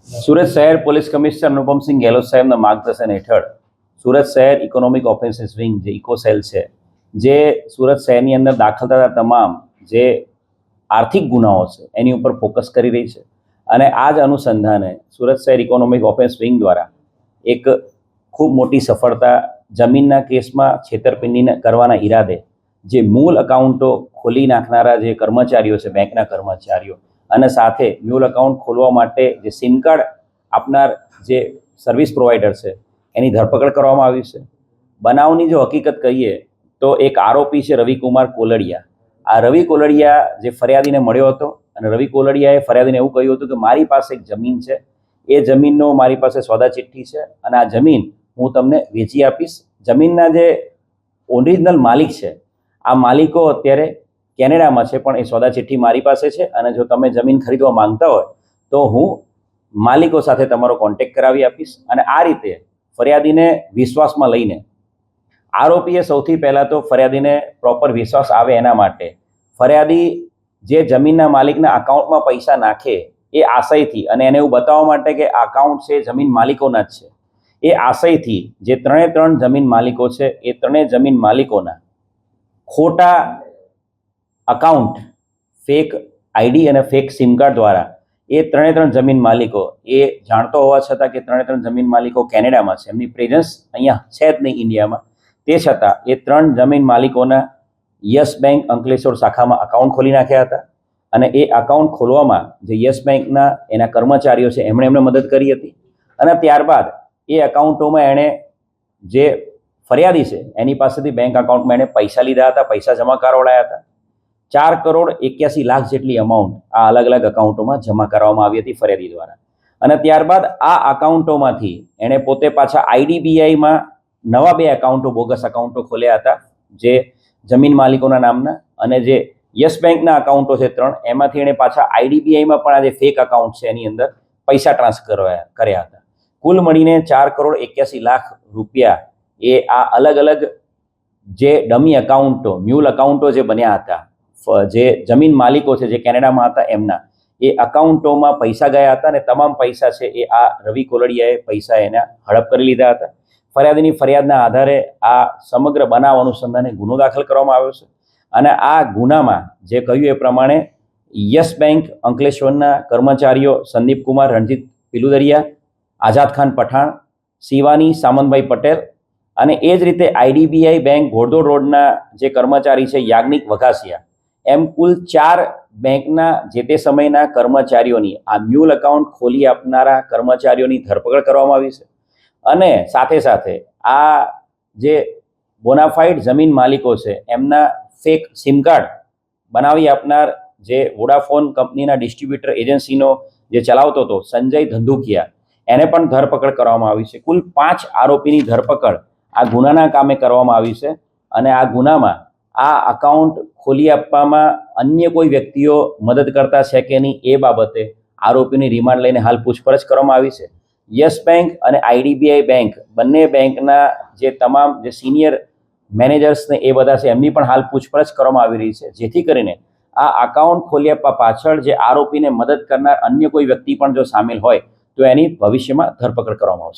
સુરત શહેર police commissioner Anupamsinh Gehlot સાહેબના માર્ગદર્શન હેઠળ સુરત શહેર ઇકોનોમિક ઓફેન્સીસ વિંગ જે ઇકોસેલ છે, જે સુરત શહેરની અંદર દાખલ થતા તમામ જે આર્થિક ગુનાઓ છે એની ઉપર ફોકસ કરી રહી છે. અને આ જ અનુસંધાને સુરત શહેર ઇકોનોમિક ઓફેન્સ વિંગ દ્વારા એક ખૂબ મોટી સફળતા જમીનના કેસમાં છેતરપિંડી કરવાના ઈરાદે જે મૂળ એકાઉન્ટો ખોલી નાખનારા જે કર્મચારીઓ છે, બેંકના કર્મચારીઓ, અને સાથે મ્યુલ એકાઉન્ટ ખોલવા માટે જે સિમ કાર્ડ આપનાર જે સર્વિસ પ્રોવાઈડર છે એની ધરપકડ કરવામાં આવી છે. બનાવની જો હકીકત કહીએ તો એક આરોપી છે રવિકુમાર કોલડિયા. આ રવિ કોલડિયા જે ફરિયાદીને મળ્યો હતો અને રવિ કોલડિયાએ ફરિયાદીને એવું કહ્યું હતું કે મારી પાસે એક જમીન છે, એ જમીનનો મારી પાસે સોદા ચિઠ્ઠી છે અને આ જમીન હું તમને વેચી આપીશ. જમીનના જે ઓરિજિનલ માલિક છે, આ માલિકો અત્યારે કેનેડામાં છે, પણ એ સોદા ચિઠ્ઠી મારી પાસે છે અને જો તમે જમીન ખરીદવા માંગતા હોય તો હું માલિકો સાથે તમારો કોન્ટેક્ટ કરાવી આપીશ. અને આ રીતે ફરિયાદીને વિશ્વાસમાં લઈને આરોપીએ સૌથી પહેલાં તો ફરિયાદીને પ્રોપર વિશ્વાસ આવે એના માટે ફરિયાદી જે જમીનના માલિકના અકાઉન્ટમાં પૈસા નાખે એ આશયથી, અને એને એવું બતાવવા માટે કે આ અકાઉન્ટ છે જમીન માલિકોના જ છે, એ આશયથી જે ત્રણ જમીન માલિકો છે એ ત્રણેય જમીન માલિકોના ખોટા અકાઉન્ટ, ફેક આઈડી અને ફેક સિમ કાર્ડ દ્વારા એ ત્રણ જમીન માલિકો એ જાણતો હોવા છતાં કે ત્રણ જમીન માલિકો કેનેડામાં છે, એમની પ્રેઝન્સ અહીંયા છે જ નહીં ઇન્ડિયામાં, તે છતાં એ ત્રણ જમીન માલિકોના યસ બેંક અંકલેશ્વર શાખામાં અકાઉન્ટ ખોલી નાખ્યા હતા. અને એ અકાઉન્ટ ખોલવામાં જે યસ બેંકના એના કર્મચારીઓ છે એમણે મદદ કરી હતી. અને ત્યારબાદ એ અકાઉન્ટોમાં એણે જે ફરિયાદી છે એની પાસેથી બેંક અકાઉન્ટમાં એણે પૈસા લીધા હતા, પૈસા જમા કરાવડાયા હતા. 4,81,00,000 જેટલી અમાઉન્ટ આ અલગ અલગ અકાઉન્ટોમાં જમા કરવામાં આવી હતી ફરિયાદી દ્વારા. અને ત્યારબાદ આ અકાઉન્ટોમાંથી એણે પોતે પાછા આઈડીબીઆઈમાં નવા 2 અકાઉન્ટો, બોગસ અકાઉન્ટો ખોલ્યા હતા જે જમીન માલિકોના નામના, અને જે યસ બેંકના અકાઉન્ટો છે 3, એમાંથી એણે પાછા આઈડીબીઆઈમાં પણ આ જે ફેક અકાઉન્ટ છે એની અંદર પૈસા ટ્રાન્સફર કર્યા હતા. કુલ મળીને 4,81,00,000 રૂપિયા એ આ અલગ અલગ જે ડમી અકાઉન્ટો, મ્યુલ અકાઉન્ટો જે બન્યા હતા, જે જમીન માલિકો છે જે કેનેડામાં હતા એમના, એ અકાઉન્ટોમાં પૈસા ગયા હતા. અને તમામ પૈસા છે એ આ રવિ કોલડિયાએ પૈસા એના હડપ કરી લીધા હતા. ફરિયાદીની ફરિયાદના આધારે આ સમગ્ર બનાવ અનુસંધાને ગુનો દાખલ કરવામાં આવ્યો છે. અને આ ગુનામાં જે કહ્યું એ પ્રમાણે યસ બેંક અંકલેશ્વરના કર્મચારીઓ સંદીપ કુમાર રણજીત પિલુદરિયા, આઝાદ ખાન પઠાણ, શિવાની સામંતભાઈ પટેલ, અને એ જ રીતે આઈડીબીઆઈ બેંક ઘોડદોડ રોડના જે કર્મચારી છે યાજ્ઞિક વઘાસિયા, એમ કુલ 4 બેંકના જે તે સમયના કર્મચારીઓની, આ મ્યુલ એકાઉન્ટ ખોલી આપનારા કર્મચારીઓની ધરપકડ કરવામાં આવી છે. અને સાથે સાથે આ જે બોનાફાઇડ જમીન માલિકો છે એમના ફેક સિમ કાર્ડ બનાવી આપનાર જે વોડાફોન કંપનીના ડિસ્ટ્રીબ્યુટર એજન્સીનો જે ચલાવતો હતો સંજય ધંધુકિયા, એને પણ ધરપકડ કરવામાં આવી છે. કુલ 5 આરોપીની ધરપકડ આ ગુનાના કામે કરવામાં આવી છે. અને આ ગુનામાં આ અકાઉન્ટ ખોલી આપવામાં અન્ય કોઈ વ્યક્તિઓ મદદ કરતા છે કે નહીં એ બાબતે આરોપીની રિમાન્ડ લઈને હાલ પૂછપરછ કરવામાં આવી છે. યસ બેંક અને આઈડીબીઆઈ બેંક, બંને બેંકના જે તમામ જે સિનિયર મેનેજર્સને એ બધા છે એમની પણ હાલ પૂછપરછ કરવામાં આવી રહી છે, જેથી કરીને આ અકાઉન્ટ ખોલી આપવા પાછળ જે આરોપીને મદદ કરનાર અન્ય કોઈ વ્યક્તિ પણ જો સામેલ હોય તો એની ભવિષ્યમાં ધરપકડ કરવામાં આવશે.